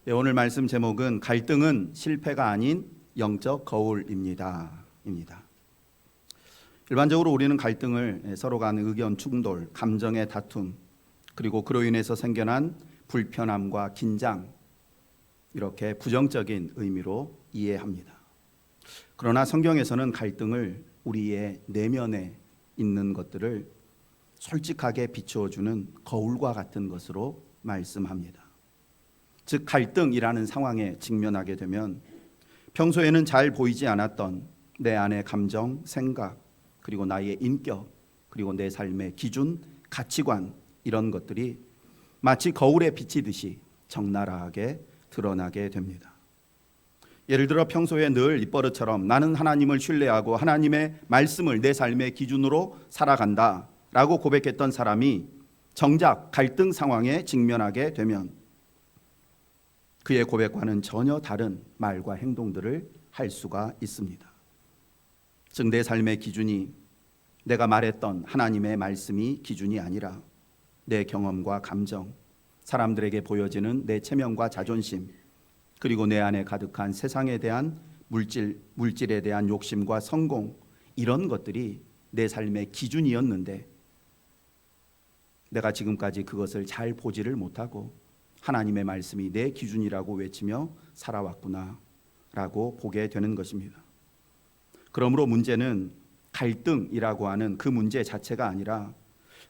네, 오늘 말씀 제목은 갈등은 실패가 아닌 영적 거울입니다. 일반적으로 우리는 갈등을 서로 간 의견 충돌, 감정의 다툼, 그리고 그로 인해서 생겨난 불편함과 긴장, 이렇게 부정적인 의미로 이해합니다. 그러나 성경에서는 갈등을 우리의 내면에 있는 것들을 솔직하게 비추어주는 거울과 같은 것으로 말씀합니다. 즉 갈등이라는 상황에 직면하게 되면 평소에는 잘 보이지 않았던 내 안의 감정, 생각, 그리고 나의 인격, 그리고 내 삶의 기준, 가치관, 이런 것들이 마치 거울에 비치듯이 적나라하게 드러나게 됩니다. 예를 들어 평소에 늘 입버릇처럼 나는 하나님을 신뢰하고 하나님의 말씀을 내 삶의 기준으로 살아간다 라고 고백했던 사람이 정작 갈등 상황에 직면하게 되면 그의 고백과는 전혀 다른 말과 행동들을 할 수가 있습니다. 즉 내 삶의 기준이 내가 말했던 하나님의 말씀이 기준이 아니라 내 경험과 감정, 사람들에게 보여지는 내 체면과 자존심, 그리고 내 안에 가득한 세상에 대한 물질에 대한 욕심과 성공, 이런 것들이 내 삶의 기준이었는데 내가 지금까지 그것을 잘 보지를 못하고 하나님의 말씀이 내 기준이라고 외치며 살아왔구나 라고 보게 되는 것입니다. 그러므로 문제는 갈등이라고 하는 그 문제 자체가 아니라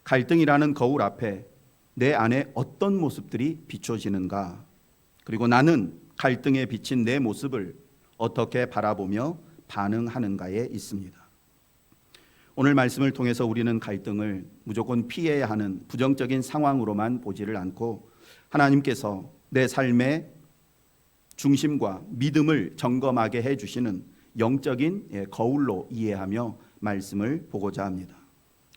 갈등이라는 거울 앞에 내 안에 어떤 모습들이 비춰지는가, 그리고 나는 갈등에 비친 내 모습을 어떻게 바라보며 반응하는가에 있습니다. 오늘 말씀을 통해서 우리는 갈등을 무조건 피해야 하는 부정적인 상황으로만 보지를 않고 하나님께서 내 삶의 중심과 믿음을 점검하게 해주시는 영적인 거울로 이해하며 말씀을 보고자 합니다.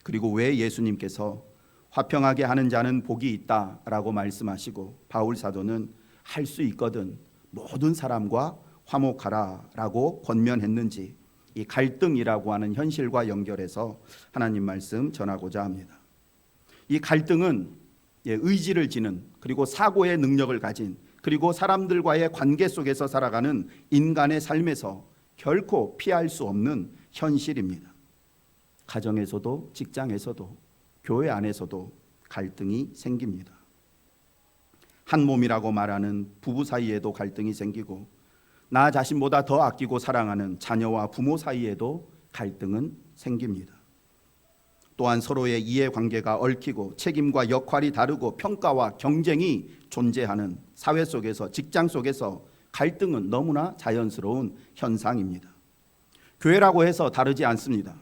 그리고 왜 예수님께서 화평하게 하는 자는 복이 있다라고 말씀하시고 바울 사도는 할 수 있거든 모든 사람과 화목하라라고 권면했는지 이 갈등이라고 하는 현실과 연결해서 하나님 말씀 전하고자 합니다. 이 갈등은 의지를 지는, 그리고 사고의 능력을 가진, 그리고 사람들과의 관계 속에서 살아가는 인간의 삶에서 결코 피할 수 없는 현실입니다. 가정에서도 직장에서도 교회 안에서도 갈등이 생깁니다. 한 몸이라고 말하는 부부 사이에도 갈등이 생기고 나 자신보다 더 아끼고 사랑하는 자녀와 부모 사이에도 갈등은 생깁니다. 또한 서로의 이해관계가 얽히고 책임과 역할이 다르고 평가와 경쟁이 존재하는 사회 속에서, 직장 속에서 갈등은 너무나 자연스러운 현상입니다. 교회라고 해서 다르지 않습니다.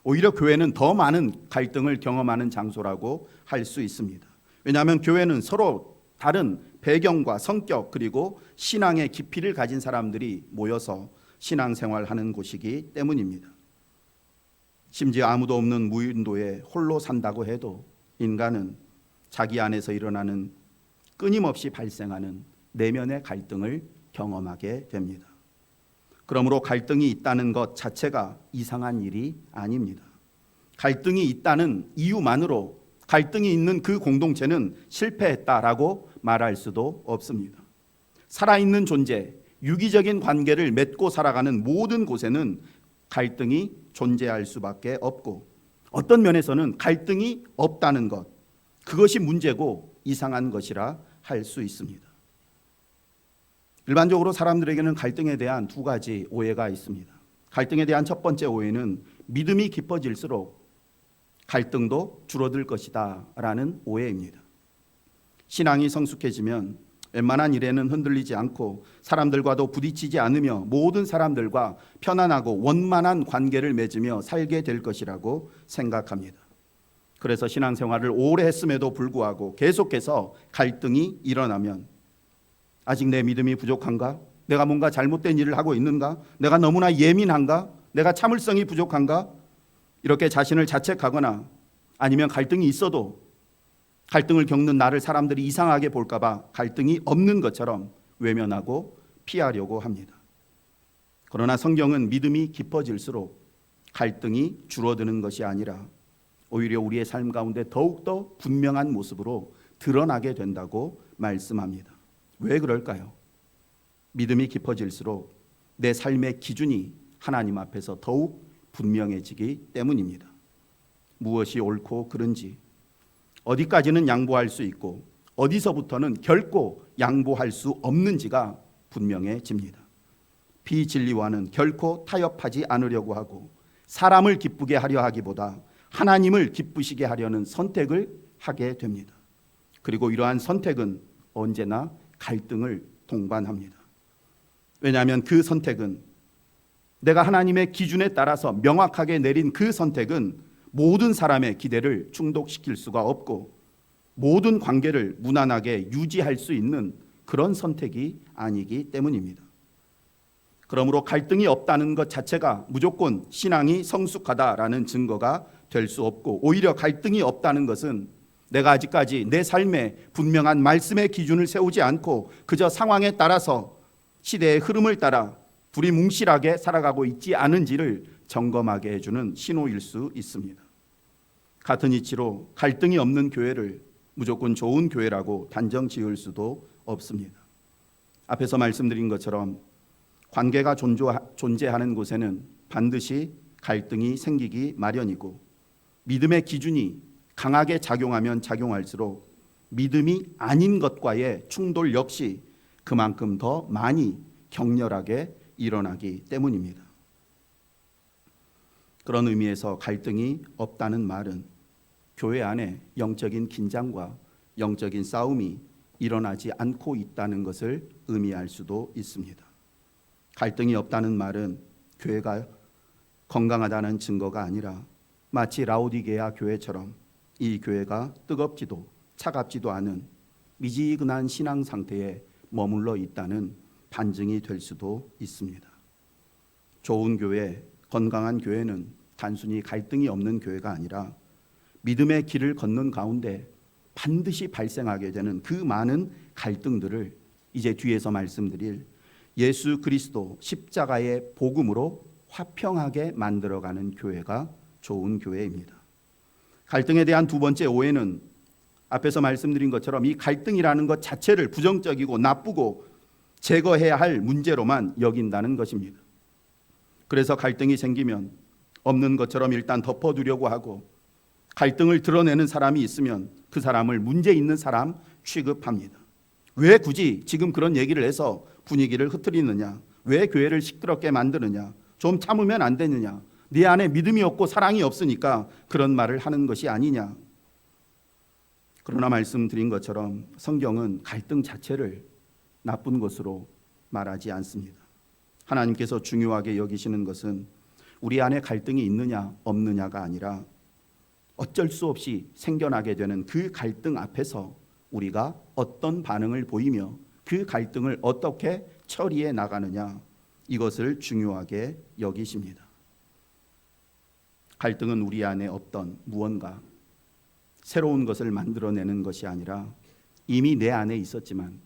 오히려 교회는 더 많은 갈등을 경험하는 장소라고 할 수 있습니다. 왜냐하면 교회는 서로 다른 배경과 성격, 그리고 신앙의 깊이를 가진 사람들이 모여서 신앙생활하는 곳이기 때문입니다. 심지어 아무도 없는 무인도에 홀로 산다고 해도 인간은 자기 안에서 일어나는 끊임없이 발생하는 내면의 갈등을 경험하게 됩니다. 그러므로 갈등이 있다는 것 자체가 이상한 일이 아닙니다. 갈등이 있다는 이유만으로 갈등이 있는 그 공동체는 실패했다라고 말할 수도 없습니다. 살아있는 존재, 유기적인 관계를 맺고 살아가는 모든 곳에는 갈등이 존재할 수밖에 없고 어떤 면에서는 갈등이 없다는 것, 그것이 문제고 이상한 것이라 할 수 있습니다. 일반적으로 사람들에게는 갈등에 대한 두 가지 오해가 있습니다. 갈등에 대한 첫 번째 오해는 믿음이 깊어질수록 갈등도 줄어들 것이다 라는 오해입니다. 신앙이 성숙해지면 웬만한 일에는 흔들리지 않고 사람들과도 부딪히지 않으며 모든 사람들과 편안하고 원만한 관계를 맺으며 살게 될 것이라고 생각합니다. 그래서 신앙생활을 오래 했음에도 불구하고 계속해서 갈등이 일어나면 아직 내 믿음이 부족한가? 내가 뭔가 잘못된 일을 하고 있는가? 내가 너무나 예민한가? 내가 참을성이 부족한가? 이렇게 자신을 자책하거나 아니면 갈등이 있어도 갈등을 겪는 나를 사람들이 이상하게 볼까 봐 갈등이 없는 것처럼 외면하고 피하려고 합니다. 그러나 성경은 믿음이 깊어질수록 갈등이 줄어드는 것이 아니라 오히려 우리의 삶 가운데 더욱더 분명한 모습으로 드러나게 된다고 말씀합니다. 왜 그럴까요? 믿음이 깊어질수록 내 삶의 기준이 하나님 앞에서 더욱 분명해지기 때문입니다. 무엇이 옳고 그른지, 어디까지는 양보할 수 있고 어디서부터는 결코 양보할 수 없는지가 분명해집니다. 비진리와는 결코 타협하지 않으려고 하고 사람을 기쁘게 하려 하기보다 하나님을 기쁘시게 하려는 선택을 하게 됩니다. 그리고 이러한 선택은 언제나 갈등을 동반합니다. 왜냐하면 그 선택은, 내가 하나님의 기준에 따라서 명확하게 내린 그 선택은 모든 사람의 기대를 충족시킬 수가 없고 모든 관계를 무난하게 유지할 수 있는 그런 선택이 아니기 때문입니다. 그러므로 갈등이 없다는 것 자체가 무조건 신앙이 성숙하다라는 증거가 될 수 없고, 오히려 갈등이 없다는 것은 내가 아직까지 내 삶에 분명한 말씀의 기준을 세우지 않고 그저 상황에 따라서 시대의 흐름을 따라 두리뭉실하게 살아가고 있지 않은지를 점검하게 해주는 신호일 수 있습니다. 같은 이치로 갈등이 없는 교회를 무조건 좋은 교회라고 단정 지을 수도 없습니다. 앞에서 말씀드린 것처럼 관계가 존재하는 곳에는 반드시 갈등이 생기기 마련이고, 믿음의 기준이 강하게 작용하면 작용할수록 믿음이 아닌 것과의 충돌 역시 그만큼 더 많이 격렬하게 일어나기 때문입니다. 그런 의미에서 갈등이 없다는 말은 교회 안에 영적인 긴장과 영적인 싸움이 일어나지 않고 있다는 것을 의미할 수도 있습니다. 갈등이 없다는 말은 교회가 건강하다는 증거가 아니라 마치 라오디게아 교회처럼 이 교회가 뜨겁지도 차갑지도 않은 미지근한 신앙 상태에 머물러 있다는 반증이 될 수도 있습니다. 좋은 교회, 건강한 교회는 단순히 갈등이 없는 교회가 아니라 믿음의 길을 걷는 가운데 반드시 발생하게 되는 그 많은 갈등들을 이제 뒤에서 말씀드릴 예수 그리스도 십자가의 복음으로 화평하게 만들어가는 교회가 좋은 교회입니다. 갈등에 대한 두 번째 오해는 앞에서 말씀드린 것처럼 이 갈등이라는 것 자체를 부정적이고 나쁘고 제거해야 할 문제로만 여긴다는 것입니다. 그래서 갈등이 생기면 없는 것처럼 일단 덮어두려고 하고, 갈등을 드러내는 사람이 있으면 그 사람을 문제 있는 사람 취급합니다. 왜 굳이 지금 그런 얘기를 해서 분위기를 흐트리느냐? 왜 교회를 시끄럽게 만드느냐? 좀 참으면 안 되느냐? 네 안에 믿음이 없고 사랑이 없으니까 그런 말을 하는 것이 아니냐? 그러나 말씀드린 것처럼 성경은 갈등 자체를 나쁜 것으로 말하지 않습니다. 하나님께서 중요하게 여기시는 것은 우리 안에 갈등이 있느냐 없느냐가 아니라 어쩔 수 없이 생겨나게 되는 그 갈등 앞에서 우리가 어떤 반응을 보이며 그 갈등을 어떻게 처리해 나가느냐, 이것을 중요하게 여기십니다. 갈등은 우리 안에 없던 무언가 새로운 것을 만들어내는 것이 아니라 이미 내 안에 있었지만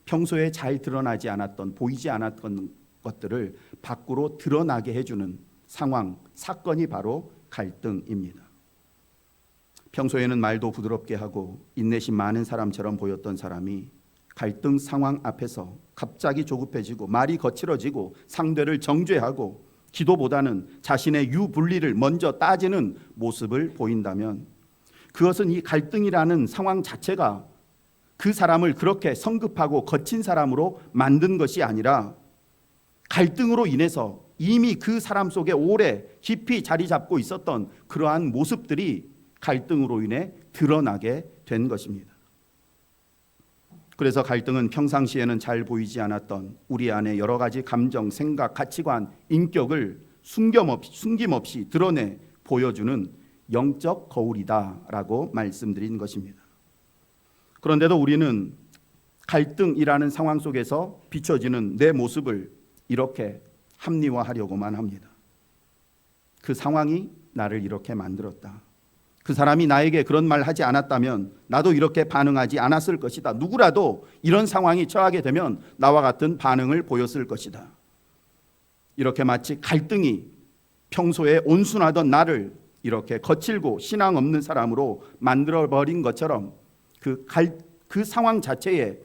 평소에 잘 드러나지 않았던, 보이지 않았던 것들을 밖으로 드러나게 해주는 상황, 사건이 바로 갈등입니다. 평소에는 말도 부드럽게 하고 인내심 많은 사람처럼 보였던 사람이 갈등 상황 앞에서 갑자기 조급해지고 말이 거칠어지고 상대를 정죄하고 기도보다는 자신의 유불리를 먼저 따지는 모습을 보인다면, 그것은 이 갈등이라는 상황 자체가 그 사람을 그렇게 성급하고 거친 사람으로 만든 것이 아니라 갈등으로 인해서 이미 그 사람 속에 오래 깊이 자리 잡고 있었던 그러한 모습들이 갈등으로 인해 드러나게 된 것입니다. 그래서 갈등은 평상시에는 잘 보이지 않았던 우리 안에 여러 가지 감정, 생각, 가치관, 인격을 숨김없이 드러내 보여주는 영적 거울이다라고 말씀드린 것입니다. 그런데도 우리는 갈등이라는 상황 속에서 비춰지는 내 모습을 이렇게 합리화하려고만 합니다. 그 상황이 나를 이렇게 만들었다. 그 사람이 나에게 그런 말 하지 않았다면 나도 이렇게 반응하지 않았을 것이다. 누구라도 이런 상황이 처하게 되면 나와 같은 반응을 보였을 것이다. 이렇게 마치 갈등이 평소에 온순하던 나를 이렇게 거칠고 신앙 없는 사람으로 만들어버린 것처럼 그 상황 자체에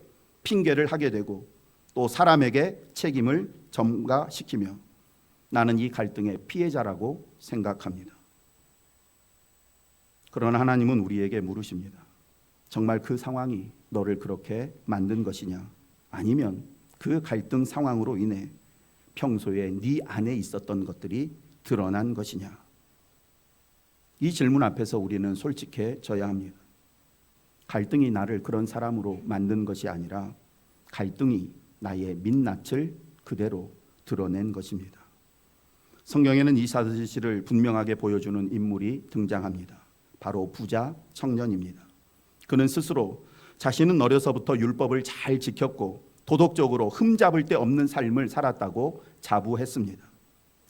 핑계를 하게 되고 또 사람에게 책임을 전가시키며 나는 이 갈등의 피해자라고 생각합니다. 그러나 하나님은 우리에게 물으십니다. 정말 그 상황이 너를 그렇게 만든 것이냐? 아니면 그 갈등 상황으로 인해 평소에 네 안에 있었던 것들이 드러난 것이냐? 이 질문 앞에서 우리는 솔직해져야 합니다. 갈등이 나를 그런 사람으로 만든 것이 아니라 갈등이 나의 민낯을 그대로 드러낸 것입니다. 성경에는 이 사실을 분명하게 보여주는 인물이 등장합니다. 바로 부자 청년입니다. 그는 스스로 자신은 어려서부터 율법을 잘 지켰고 도덕적으로 흠잡을 데 없는 삶을 살았다고 자부했습니다.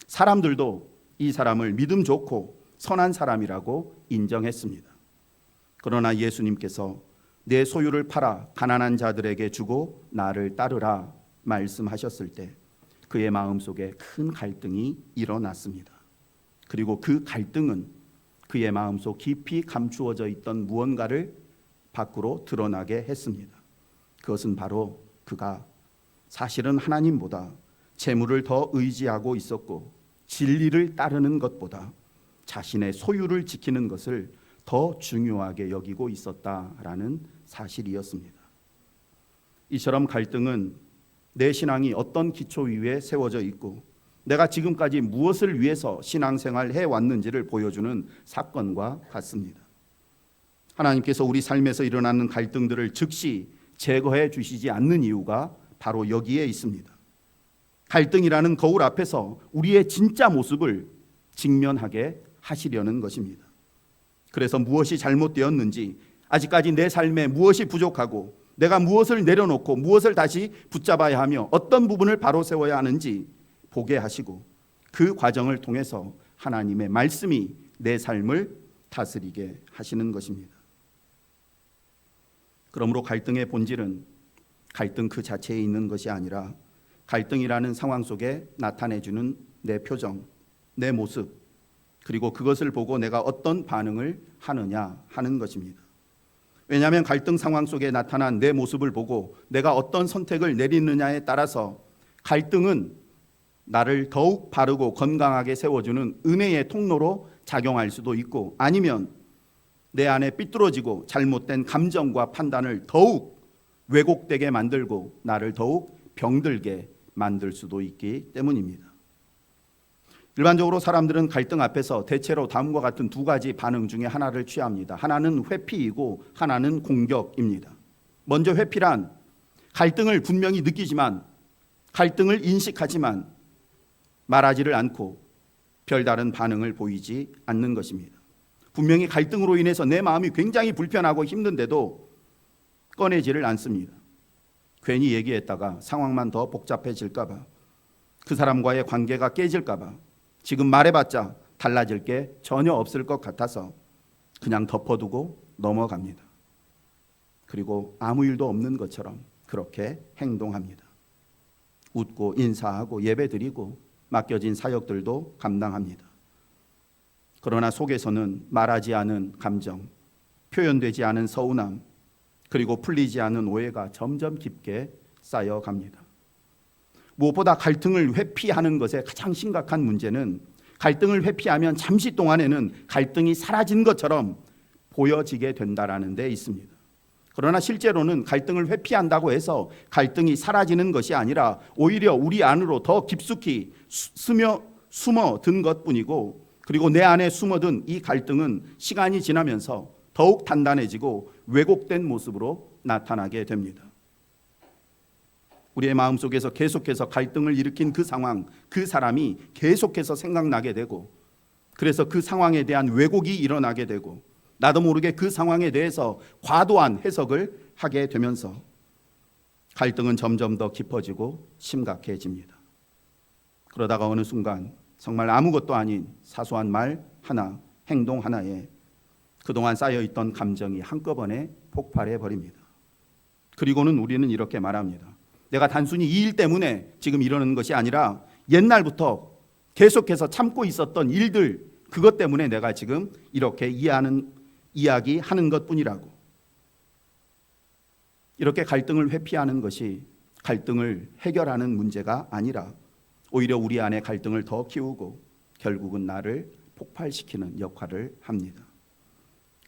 사람들도 이 사람을 믿음 좋고 선한 사람이라고 인정했습니다. 그러나 예수님께서 내 소유를 팔아 가난한 자들에게 주고 나를 따르라 말씀하셨을 때 그의 마음속에 큰 갈등이 일어났습니다. 그리고 그 갈등은 그의 마음속 깊이 감추어져 있던 무언가를 밖으로 드러나게 했습니다. 그것은 바로 그가 사실은 하나님보다 재물을 더 의지하고 있었고 진리를 따르는 것보다 자신의 소유를 지키는 것을 더 중요하게 여기고 있었다라는 사실이었습니다. 이처럼 갈등은 내 신앙이 어떤 기초 위에 세워져 있고 내가 지금까지 무엇을 위해서 신앙생활을 해왔는지를 보여주는 사건과 같습니다. 하나님께서 우리 삶에서 일어나는 갈등들을 즉시 제거해 주시지 않는 이유가 바로 여기에 있습니다. 갈등이라는 거울 앞에서 우리의 진짜 모습을 직면하게 하시려는 것입니다. 그래서 무엇이 잘못되었는지, 아직까지 내 삶에 무엇이 부족하고 내가 무엇을 내려놓고 무엇을 다시 붙잡아야 하며 어떤 부분을 바로 세워야 하는지 보게 하시고 그 과정을 통해서 하나님의 말씀이 내 삶을 다스리게 하시는 것입니다. 그러므로 갈등의 본질은 갈등 그 자체에 있는 것이 아니라 갈등이라는 상황 속에 나타내주는 내 표정, 내 모습, 그리고 그것을 보고 내가 어떤 반응을 하느냐 하는 것입니다. 왜냐하면 갈등 상황 속에 나타난 내 모습을 보고 내가 어떤 선택을 내리느냐에 따라서 갈등은 나를 더욱 바르고 건강하게 세워주는 은혜의 통로로 작용할 수도 있고, 아니면 내 안에 삐뚤어지고 잘못된 감정과 판단을 더욱 왜곡되게 만들고 나를 더욱 병들게 만들 수도 있기 때문입니다. 일반적으로 사람들은 갈등 앞에서 대체로 다음과 같은 두 가지 반응 중에 하나를 취합니다. 하나는 회피이고 하나는 공격입니다. 먼저 회피란 갈등을 분명히 느끼지만, 갈등을 인식하지만 말하지를 않고 별다른 반응을 보이지 않는 것입니다. 분명히 갈등으로 인해서 내 마음이 굉장히 불편하고 힘든데도 꺼내지를 않습니다. 괜히 얘기했다가 상황만 더 복잡해질까 봐, 그 사람과의 관계가 깨질까 봐, 지금 말해봤자 달라질 게 전혀 없을 것 같아서 그냥 덮어두고 넘어갑니다. 그리고 아무 일도 없는 것처럼 그렇게 행동합니다. 웃고 인사하고 예배드리고 맡겨진 사역들도 감당합니다. 그러나 속에서는 말하지 않은 감정, 표현되지 않은 서운함, 그리고 풀리지 않은 오해가 점점 깊게 쌓여갑니다. 무엇보다 갈등을 회피하는 것의 가장 심각한 문제는 갈등을 회피하면 잠시 동안에는 갈등이 사라진 것처럼 보여지게 된다는 데 있습니다. 그러나 실제로는 갈등을 회피한다고 해서 갈등이 사라지는 것이 아니라 오히려 우리 안으로 더 깊숙이 숨어든 것뿐이고, 그리고 내 안에 숨어든 이 갈등은 시간이 지나면서 더욱 단단해지고 왜곡된 모습으로 나타나게 됩니다. 우리의 마음속에서 계속해서 갈등을 일으킨 그 상황, 그 사람이 계속해서 생각나게 되고, 그래서 그 상황에 대한 왜곡이 일어나게 되고, 나도 모르게 그 상황에 대해서 과도한 해석을 하게 되면서 갈등은 점점 더 깊어지고 심각해집니다. 그러다가 어느 순간 정말 아무것도 아닌 사소한 말 하나, 행동 하나에 그동안 쌓여있던 감정이 한꺼번에 폭발해 버립니다. 그리고는 우리는 이렇게 말합니다. 내가 단순히 이 일 때문에 지금 이러는 것이 아니라 옛날부터 계속해서 참고 있었던 일들, 그것 때문에 내가 지금 이렇게 이야기하는 것뿐이라고. 이렇게 갈등을 회피하는 것이 갈등을 해결하는 문제가 아니라 오히려 우리 안에 갈등을 더 키우고 결국은 나를 폭발시키는 역할을 합니다.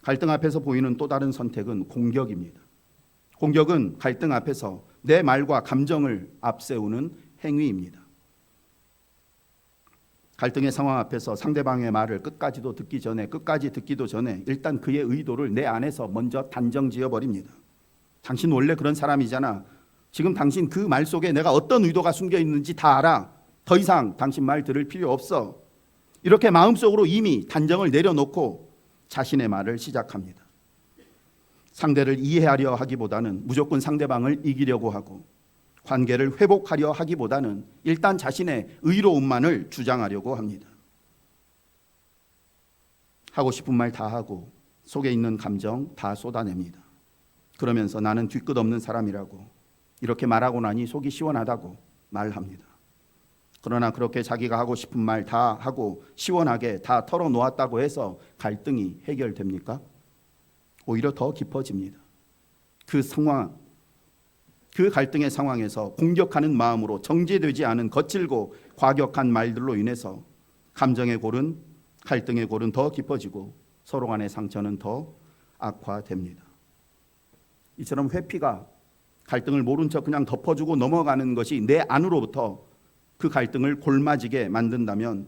갈등 앞에서 보이는 또 다른 선택은 공격입니다. 공격은 갈등 앞에서 내 말과 감정을 앞세우는 행위입니다. 갈등의 상황 앞에서 상대방의 말을 끝까지 듣기도 전에 일단 그의 의도를 내 안에서 먼저 단정 지어버립니다. 당신 원래 그런 사람이잖아. 지금 당신 그 말 속에 내가 어떤 의도가 숨겨 있는지 다 알아. 더 이상 당신 말 들을 필요 없어. 이렇게 마음속으로 이미 단정을 내려놓고 자신의 말을 시작합니다. 상대를 이해하려 하기보다는 무조건 상대방을 이기려고 하고, 관계를 회복하려 하기보다는 일단 자신의 의로움만을 주장하려고 합니다. 하고 싶은 말 다 하고 속에 있는 감정 다 쏟아냅니다. 그러면서 나는 뒤끝 없는 사람이라고, 이렇게 말하고 나니 속이 시원하다고 말합니다. 그러나 그렇게 자기가 하고 싶은 말 다 하고 시원하게 다 털어놓았다고 해서 갈등이 해결됩니까? 오히려 더 깊어집니다. 그 상황, 그 갈등의 상황에서 공격하는 마음으로 정제되지 않은 거칠고 과격한 말들로 인해서 감정의 골은, 갈등의 골은 더 깊어지고 서로 간의 상처는 더 악화됩니다. 이처럼 회피가 갈등을 모른 척 그냥 덮어주고 넘어가는 것이 내 안으로부터 그 갈등을 골마지게 만든다면,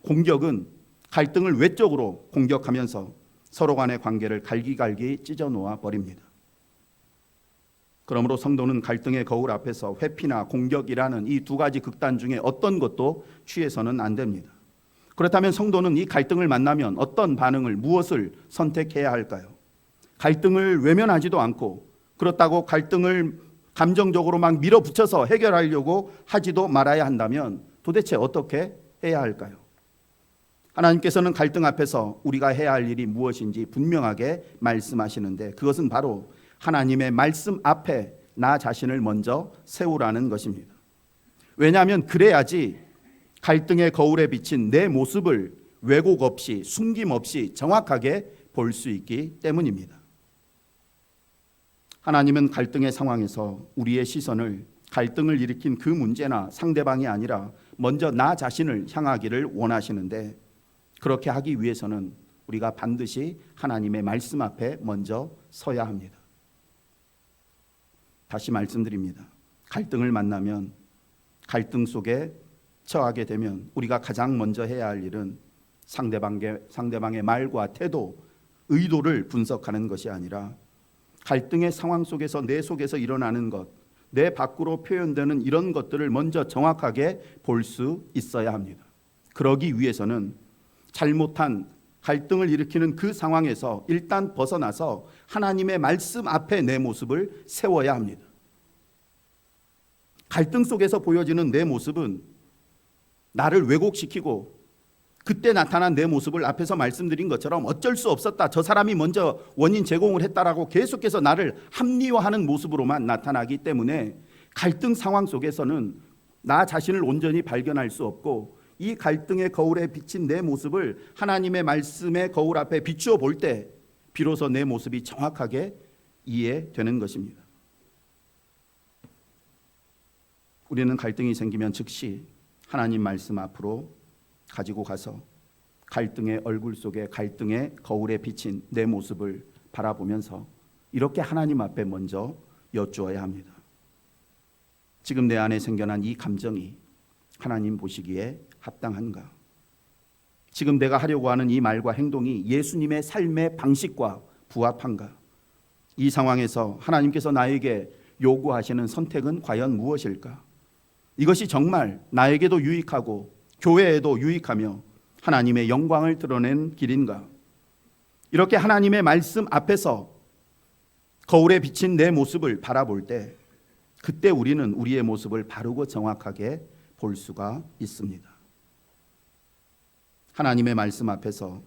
공격은 갈등을 외적으로 공격하면서 서로 간의 관계를 갈기갈기 찢어놓아 버립니다. 그러므로 성도는 갈등의 거울 앞에서 회피나 공격이라는 이 두 가지 극단 중에 어떤 것도 취해서는 안 됩니다. 그렇다면 성도는 이 갈등을 만나면 어떤 반응을, 무엇을 선택해야 할까요? 갈등을 외면하지도 않고, 그렇다고 갈등을 감정적으로 막 밀어붙여서 해결하려고 하지도 말아야 한다면 도대체 어떻게 해야 할까요? 하나님께서는 갈등 앞에서 우리가 해야 할 일이 무엇인지 분명하게 말씀하시는데, 그것은 바로 하나님의 말씀 앞에 나 자신을 먼저 세우라는 것입니다. 왜냐하면 그래야지 갈등의 거울에 비친 내 모습을 왜곡 없이, 숨김 없이 정확하게 볼 수 있기 때문입니다. 하나님은 갈등의 상황에서 우리의 시선을 갈등을 일으킨 그 문제나 상대방이 아니라 먼저 나 자신을 향하기를 원하시는데, 그렇게 하기 위해서는 우리가 반드시 하나님의 말씀 앞에 먼저 서야 합니다. 다시 말씀드립니다. 갈등을 만나면, 갈등 속에 처하게 되면 우리가 가장 먼저 해야 할 일은 상대방의 말과 태도, 의도를 분석하는 것이 아니라 갈등의 상황 속에서 내 속에서 일어나는 것, 내 밖으로 표현되는 이런 것들을 먼저 정확하게 볼 수 있어야 합니다. 그러기 위해서는 잘못한 갈등을 일으키는 그 상황에서 일단 벗어나서 하나님의 말씀 앞에 내 모습을 세워야 합니다. 갈등 속에서 보여지는 내 모습은 나를 왜곡시키고, 그때 나타난 내 모습을 앞에서 말씀드린 것처럼 어쩔 수 없었다, 저 사람이 먼저 원인 제공을 했다라고 계속해서 나를 합리화하는 모습으로만 나타나기 때문에 갈등 상황 속에서는 나 자신을 온전히 발견할 수 없고, 이 갈등의 거울에 비친 내 모습을 하나님의 말씀의 거울 앞에 비추어 볼 때 비로소 내 모습이 정확하게 이해되는 것입니다. 우리는 갈등이 생기면 즉시 하나님 말씀 앞으로 가지고 가서 갈등의 얼굴 속에, 갈등의 거울에 비친 내 모습을 바라보면서 이렇게 하나님 앞에 먼저 여쭈어야 합니다. 지금 내 안에 생겨난 이 감정이 하나님 보시기에 합당한가? 지금 내가 하려고 하는 이 말과 행동이 예수님의 삶의 방식과 부합한가? 이 상황에서 하나님께서 나에게 요구하시는 선택은 과연 무엇일까? 이것이 정말 나에게도 유익하고 교회에도 유익하며 하나님의 영광을 드러낸 길인가? 이렇게 하나님의 말씀 앞에서 거울에 비친 내 모습을 바라볼 때, 그때 우리는 우리의 모습을 바르고 정확하게 볼 수가 있습니다. 하나님의 말씀 앞에서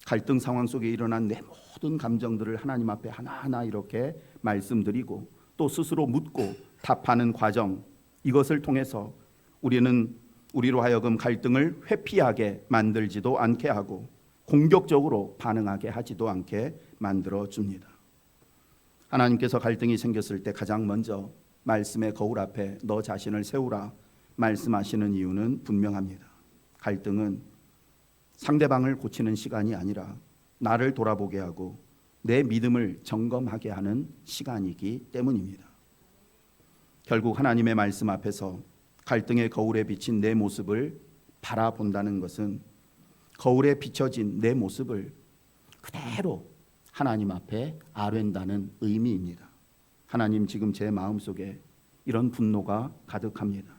갈등 상황 속에 일어난 내 모든 감정들을 하나님 앞에 하나하나 이렇게 말씀드리고, 또 스스로 묻고 답하는 과정, 이것을 통해서 우리로 하여금 갈등을 회피하게 만들지도 않게 하고 공격적으로 반응하게 하지도 않게 만들어 줍니다. 하나님께서 갈등이 생겼을 때 가장 먼저 말씀의 거울 앞에 너 자신을 세우라 말씀하시는 이유는 분명합니다. 갈등은 상대방을 고치는 시간이 아니라 나를 돌아보게 하고 내 믿음을 점검하게 하는 시간이기 때문입니다. 결국 하나님의 말씀 앞에서 갈등의 거울에 비친 내 모습을 바라본다는 것은 거울에 비춰진 내 모습을 그대로 하나님 앞에 아뢰다는 의미입니다. 하나님, 지금 제 마음속에 이런 분노가 가득합니다.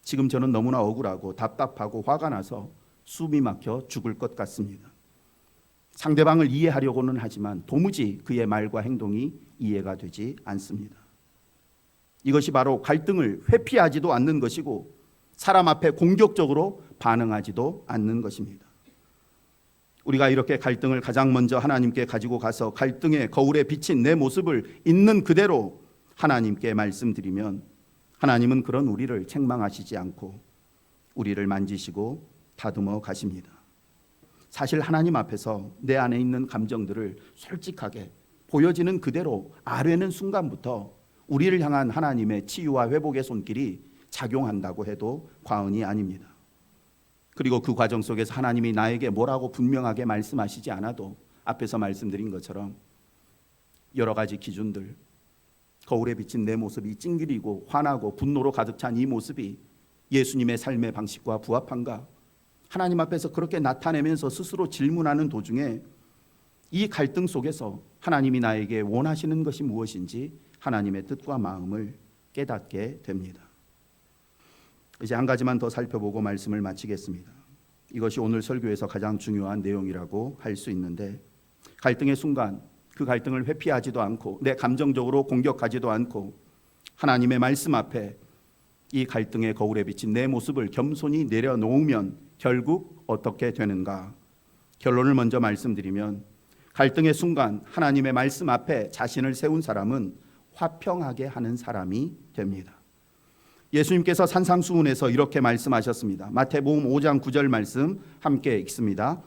지금 저는 너무나 억울하고 답답하고 화가 나서 숨이 막혀 죽을 것 같습니다. 상대방을 이해하려고는 하지만 도무지 그의 말과 행동이 이해가 되지 않습니다. 이것이 바로 갈등을 회피하지도 않는 것이고 사람 앞에 공격적으로 반응하지도 않는 것입니다. 우리가 이렇게 갈등을 가장 먼저 하나님께 가지고 가서 갈등의 거울에 비친 내 모습을 있는 그대로 하나님께 말씀드리면 하나님은 그런 우리를 책망하시지 않고 우리를 만지시고 다듬어 가십니다. 사실 하나님 앞에서 내 안에 있는 감정들을 솔직하게 보여지는 그대로 아뢰는 순간부터 우리를 향한 하나님의 치유와 회복의 손길이 작용한다고 해도 과언이 아닙니다. 그리고 그 과정 속에서 하나님이 나에게 뭐라고 분명하게 말씀하시지 않아도 앞에서 말씀드린 것처럼 여러 가지 기준들, 거울에 비친 내 모습이 찡그리고 화나고 분노로 가득 찬 이 모습이 예수님의 삶의 방식과 부합한가? 하나님 앞에서 그렇게 나타내면서 스스로 질문하는 도중에 이 갈등 속에서 하나님이 나에게 원하시는 것이 무엇인지 하나님의 뜻과 마음을 깨닫게 됩니다. 이제 한 가지만 더 살펴보고 말씀을 마치겠습니다. 이것이 오늘 설교에서 가장 중요한 내용이라고 할 수 있는데, 갈등의 순간 그 갈등을 회피하지도 않고 내 감정적으로 공격하지도 않고 하나님의 말씀 앞에 이 갈등의 거울에 비친 내 모습을 겸손히 내려놓으면 결국 어떻게 되는가? 결론을 먼저 말씀드리면 갈등의 순간 하나님의 말씀 앞에 자신을 세운 사람은 화평하게 하는 사람이 됩니다. 예수님께서 산상수훈에서 이렇게 말씀하셨습니다. 마태복음 5장 9절 말씀 함께 읽습니다.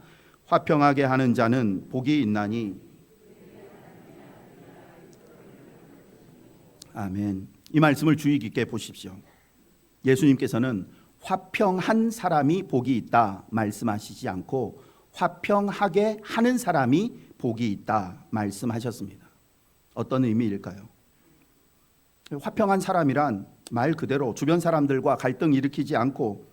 화평하게 하는 자는 복이 있나니. 아멘. 이 말씀을 주의 깊게 보십시오. 예수님께서는 화평한 사람이 복이 있다 말씀하시지 않고 화평하게 하는 사람이 복이 있다 말씀하셨습니다. 어떤 의미일까요? 화평한 사람이란 말 그대로 주변 사람들과 갈등 일으키지 않고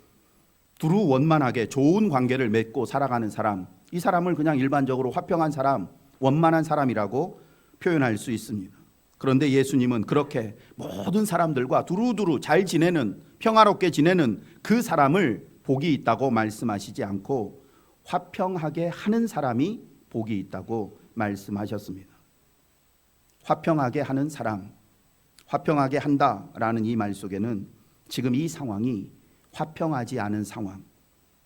두루 원만하게 좋은 관계를 맺고 살아가는 사람, 이 사람을 그냥 일반적으로 화평한 사람, 원만한 사람이라고 표현할 수 있습니다. 그런데 예수님은 그렇게 모든 사람들과 두루두루 잘 지내는, 평화롭게 지내는 그 사람을 복이 있다고 말씀하시지 않고 화평하게 하는 사람이 복이 있다고 말씀하셨습니다. 화평하게 하는 사람, 화평하게 한다라는 이 말 속에는 지금 이 상황이 화평하지 않은 상황,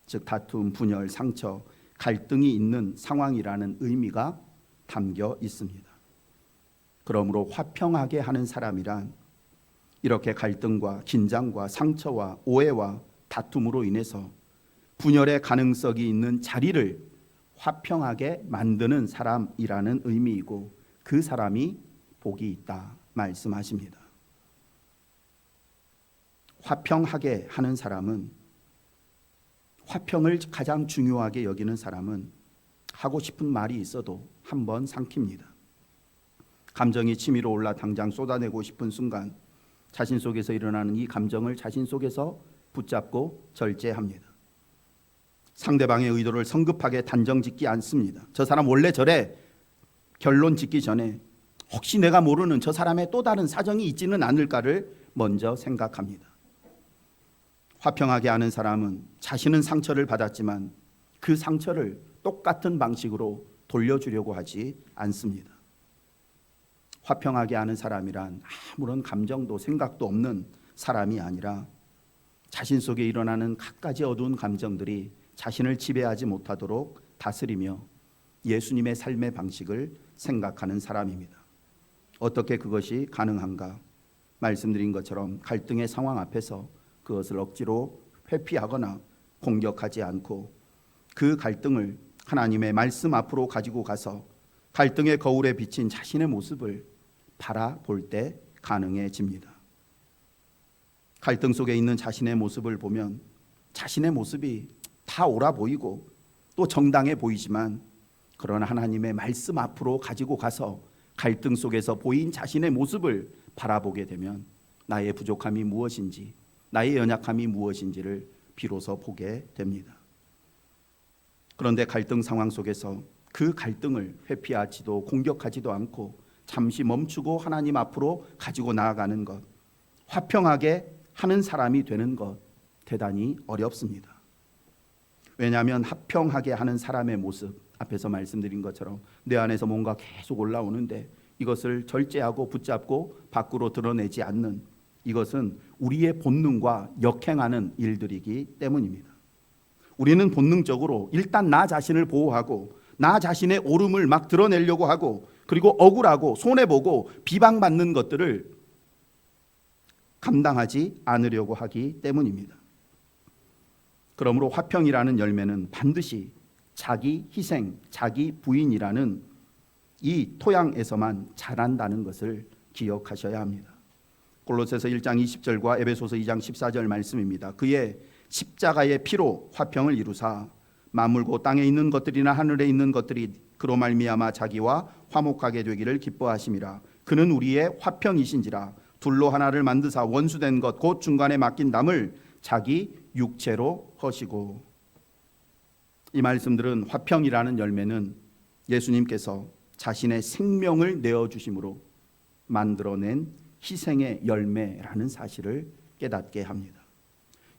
즉 다툼, 분열, 상처, 갈등이 있는 상황이라는 의미가 담겨 있습니다. 그러므로 화평하게 하는 사람이란 이렇게 갈등과 긴장과 상처와 오해와 다툼으로 인해서 분열의 가능성이 있는 자리를 화평하게 만드는 사람이라는 의미이고 그 사람이 복이 있다 말씀하십니다. 화평하게 하는 사람은, 화평을 가장 중요하게 여기는 사람은 하고 싶은 말이 있어도 한번 삼킵니다. 감정이 치밀어 올라 당장 쏟아내고 싶은 순간 자신 속에서 일어나는 이 감정을 자신 속에서 붙잡고 절제합니다. 상대방의 의도를 성급하게 단정짓지 않습니다. 저 사람 원래 저래 결론 짓기 전에 혹시 내가 모르는 저 사람의 또 다른 사정이 있지는 않을까를 먼저 생각합니다. 화평하게 하는 사람은 자신은 상처를 받았지만 그 상처를 똑같은 방식으로 돌려주려고 하지 않습니다. 화평하게 하는 사람이란 아무런 감정도 생각도 없는 사람이 아니라 자신 속에 일어나는 갖가지 어두운 감정들이 자신을 지배하지 못하도록 다스리며 예수님의 삶의 방식을 생각하는 사람입니다. 어떻게 그것이 가능한가? 말씀드린 것처럼 갈등의 상황 앞에서 그것을 억지로 회피하거나 공격하지 않고 그 갈등을 하나님의 말씀 앞으로 가지고 가서 갈등의 거울에 비친 자신의 모습을 바라볼 때 가능해집니다. 갈등 속에 있는 자신의 모습을 보면 자신의 모습이 다 옳아 보이고 또 정당해 보이지만, 그러나 하나님의 말씀 앞으로 가지고 가서 갈등 속에서 보인 자신의 모습을 바라보게 되면 나의 부족함이 무엇인지, 나의 연약함이 무엇인지를 비로소 보게 됩니다. 그런데 갈등 상황 속에서 그 갈등을 회피하지도 공격하지도 않고 잠시 멈추고 하나님 앞으로 가지고 나아가는 것, 화평하게 하는 사람이 되는 것, 대단히 어렵습니다. 왜냐하면 화평하게 하는 사람의 모습, 앞에서 말씀드린 것처럼 내 안에서 뭔가 계속 올라오는데 이것을 절제하고 붙잡고 밖으로 드러내지 않는, 이것은 우리의 본능과 역행하는 일들이기 때문입니다. 우리는 본능적으로 일단 나 자신을 보호하고 나 자신의 옳음을 막 드러내려고 하고, 그리고 억울하고 손해보고 비방받는 것들을 감당하지 않으려고 하기 때문입니다. 그러므로 화평이라는 열매는 반드시 자기 희생, 자기 부인이라는 이 토양에서만 자란다는 것을 기억하셔야 합니다. 골로새서 1장 20절과 에베소서 2장 14절 말씀입니다. 그의 십자가의 피로 화평을 이루사 만물고 땅에 있는 것들이나 하늘에 있는 것들이 그로 말미암아 자기와 화목하게 되기를 기뻐하심이라. 그는 우리의 화평이신지라. 둘로 하나를 만드사 원수된 것 곧 중간에 맡긴 담을 자기 육체로 허시고. 이 말씀들은 화평이라는 열매는 예수님께서 자신의 생명을 내어주심으로 만들어낸 희생의 열매라는 사실을 깨닫게 합니다.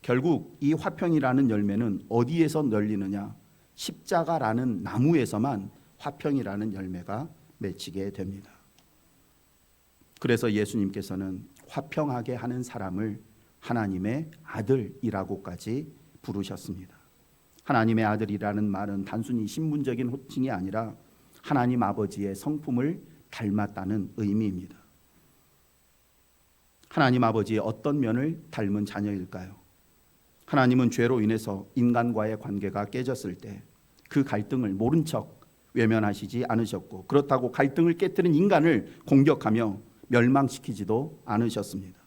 결국 이 화평이라는 열매는 어디에서 열리느냐? 십자가라는 나무에서만 화평이라는 열매가 맺히게 됩니다. 그래서 예수님께서는 화평하게 하는 사람을 하나님의 아들이라고까지 부르셨습니다. 하나님의 아들이라는 말은 단순히 신분적인 호칭이 아니라 하나님 아버지의 성품을 닮았다는 의미입니다. 하나님 아버지의 어떤 면을 닮은 자녀일까요? 하나님은 죄로 인해서 인간과의 관계가 깨졌을 때 그 갈등을 모른 척 외면하시지 않으셨고, 그렇다고 갈등을 깨뜨린 인간을 공격하며 멸망시키지도 않으셨습니다.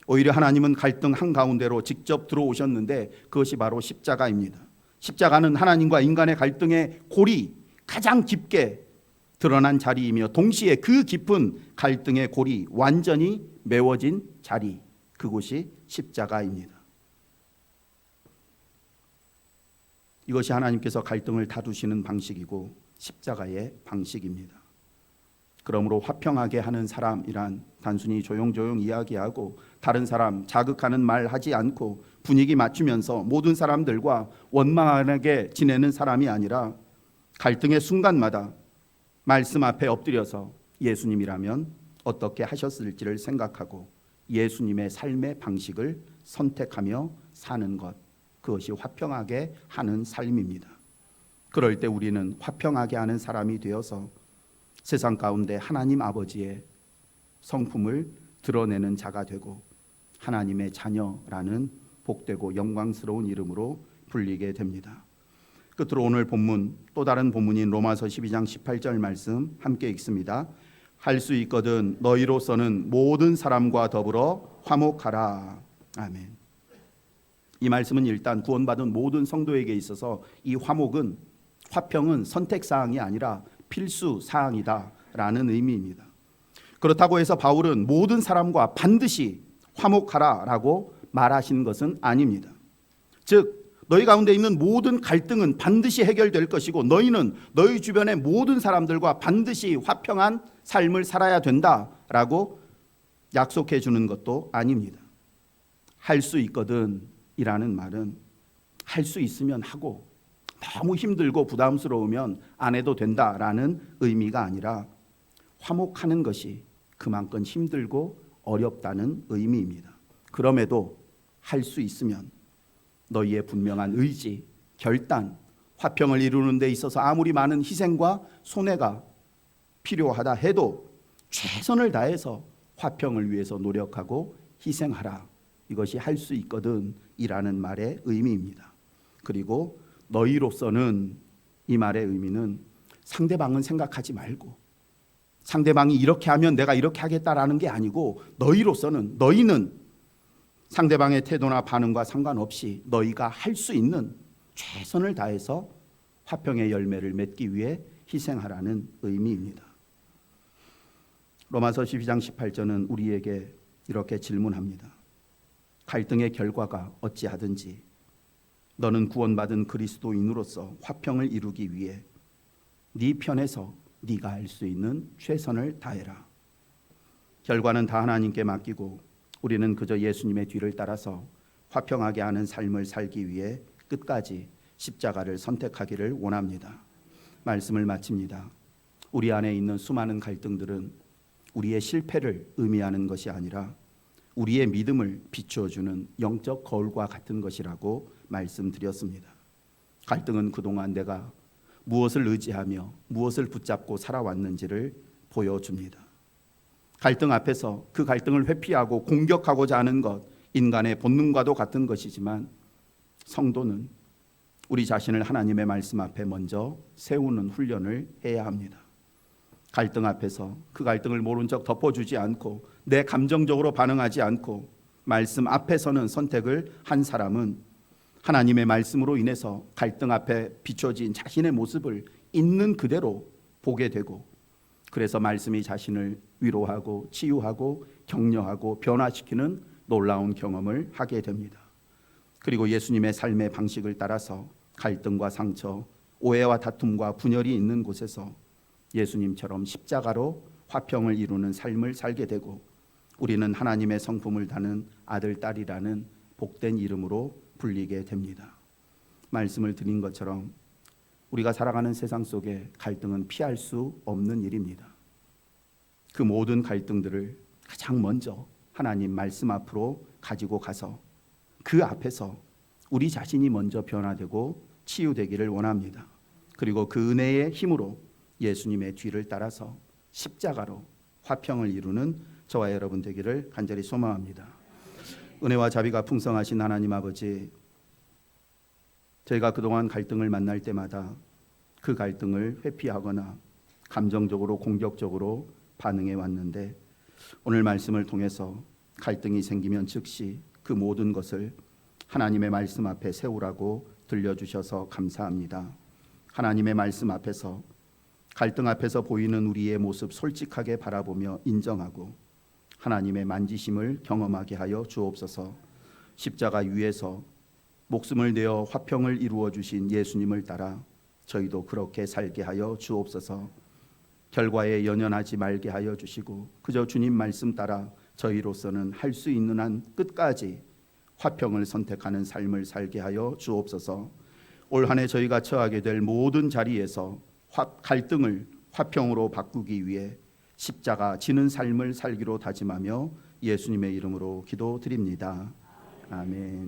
오히려 하나님은 갈등 한가운데로 직접 들어오셨는데 그것이 바로 십자가입니다. 십자가는 하나님과 인간의 갈등의 골이 가장 깊게 드러난 자리이며 동시에 그 깊은 갈등의 골이 완전히 메워진 자리, 그곳이 십자가입니다. 이것이 하나님께서 갈등을 다루시는 방식이고 십자가의 방식입니다. 그러므로 화평하게 하는 사람이란 단순히 조용조용 이야기하고 다른 사람 자극하는 말 하지 않고 분위기 맞추면서 모든 사람들과 원만하게 지내는 사람이 아니라 갈등의 순간마다 말씀 앞에 엎드려서 예수님이라면 어떻게 하셨을지를 생각하고 예수님의 삶의 방식을 선택하며 사는 것, 그것이 화평하게 하는 삶입니다. 그럴 때 우리는 화평하게 하는 사람이 되어서 세상 가운데 하나님 아버지의 성품을 드러내는 자가 되고 하나님의 자녀라는 복되고 영광스러운 이름으로 불리게 됩니다. 끝으로 오늘 본문, 또 다른 본문인 로마서 12장 18절 말씀 함께 읽습니다. 할 수 있거든 너희로서는 모든 사람과 더불어 화목하라. 아멘. 이 말씀은 일단 구원받은 모든 성도에게 있어서 이 화평은 선택사항이 아니라 필수사항이다라는 의미입니다. 그렇다고 해서 바울은 모든 사람과 반드시 화목하라라고 말하신 것은 아닙니다. 즉 너희 가운데 있는 모든 갈등은 반드시 해결될 것이고 너희는 너희 주변의 모든 사람들과 반드시 화평한 삶을 살아야 된다라고 약속해 주는 것도 아닙니다. 할 수 있거든 이라는 말은 할 수 있으면 하고 너무 힘들고 부담스러우면 안 해도 된다라는 의미가 아니라 화목하는 것이 그만큼 힘들고 어렵다는 의미입니다. 그럼에도 할 수 있으면 너희의 분명한 의지, 결단, 화평을 이루는 데 있어서 아무리 많은 희생과 손해가 필요하다 해도 최선을 다해서 화평을 위해서 노력하고 희생하라. 이것이 할 수 있거든 이라는 말의 의미입니다. 그리고 너희로서는, 이 말의 의미는 상대방은 생각하지 말고 상대방이 이렇게 하면 내가 이렇게 하겠다라는 게 아니고 너희로서는, 너희는 상대방의 태도나 반응과 상관없이 너희가 할 수 있는 최선을 다해서 화평의 열매를 맺기 위해 희생하라는 의미입니다. 로마서 12장 18절은 우리에게 이렇게 질문합니다. 갈등의 결과가 어찌하든지 너는 구원받은 그리스도인으로서 화평을 이루기 위해 네 편에서 네가 할 수 있는 최선을 다해라. 결과는 다 하나님께 맡기고 우리는 그저 예수님의 뒤를 따라서 화평하게 하는 삶을 살기 위해 끝까지 십자가를 선택하기를 원합니다. 말씀을 마칩니다. 우리 안에 있는 수많은 갈등들은 우리의 실패를 의미하는 것이 아니라 우리의 믿음을 비추어주는 영적 거울과 같은 것이라고 말씀드렸습니다. 갈등은 그동안 내가 무엇을 의지하며 무엇을 붙잡고 살아왔는지를 보여줍니다. 갈등 앞에서 그 갈등을 회피하고 공격하고자 하는 것, 인간의 본능과도 같은 것이지만 성도는 우리 자신을 하나님의 말씀 앞에 먼저 세우는 훈련을 해야 합니다. 갈등 앞에서 그 갈등을 모른 척 덮어주지 않고 내 감정적으로 반응하지 않고 말씀 앞에서는 선택을 한 사람은 하나님의 말씀으로 인해서 갈등 앞에 비춰진 자신의 모습을 있는 그대로 보게 되고, 그래서 말씀이 자신을 위로하고 치유하고 격려하고 변화시키는 놀라운 경험을 하게 됩니다. 그리고 예수님의 삶의 방식을 따라서 갈등과 상처, 오해와 다툼과 분열이 있는 곳에서 예수님처럼 십자가로 화평을 이루는 삶을 살게 되고, 우리는 하나님의 성품을 다는 아들, 딸이라는 복된 이름으로 불리게 됩니다. 말씀을 드린 것처럼 우리가 살아가는 세상 속에 갈등은 피할 수 없는 일입니다. 그 모든 갈등들을 가장 먼저 하나님 말씀 앞으로 가지고 가서 그 앞에서 우리 자신이 먼저 변화되고 치유되기를 원합니다. 그리고 그 은혜의 힘으로 예수님의 뒤를 따라서 십자가로 화평을 이루는 저와 여러분 되기를 간절히 소망합니다. 은혜와 자비가 풍성하신 하나님 아버지, 저희가 그동안 갈등을 만날 때마다 그 갈등을 회피하거나 감정적으로 공격적으로 반응해 왔는데, 오늘 말씀을 통해서 갈등이 생기면 즉시 그 모든 것을 하나님의 말씀 앞에 세우라고 들려주셔서 감사합니다. 하나님의 말씀 앞에서 갈등 앞에서 보이는 우리의 모습 솔직하게 바라보며 인정하고 하나님의 만지심을 경험하게 하여 주옵소서. 십자가 위에서 목숨을 내어 화평을 이루어 주신 예수님을 따라 저희도 그렇게 살게 하여 주옵소서. 결과에 연연하지 말게 하여 주시고 그저 주님 말씀 따라 저희로서는 할 수 있는 한 끝까지 화평을 선택하는 삶을 살게 하여 주옵소서. 올 한 해 저희가 처하게 될 모든 자리에서 갈등을 화평으로 바꾸기 위해 십자가 지는 삶을 살기로 다짐하며 예수님의 이름으로 기도드립니다. 아멘.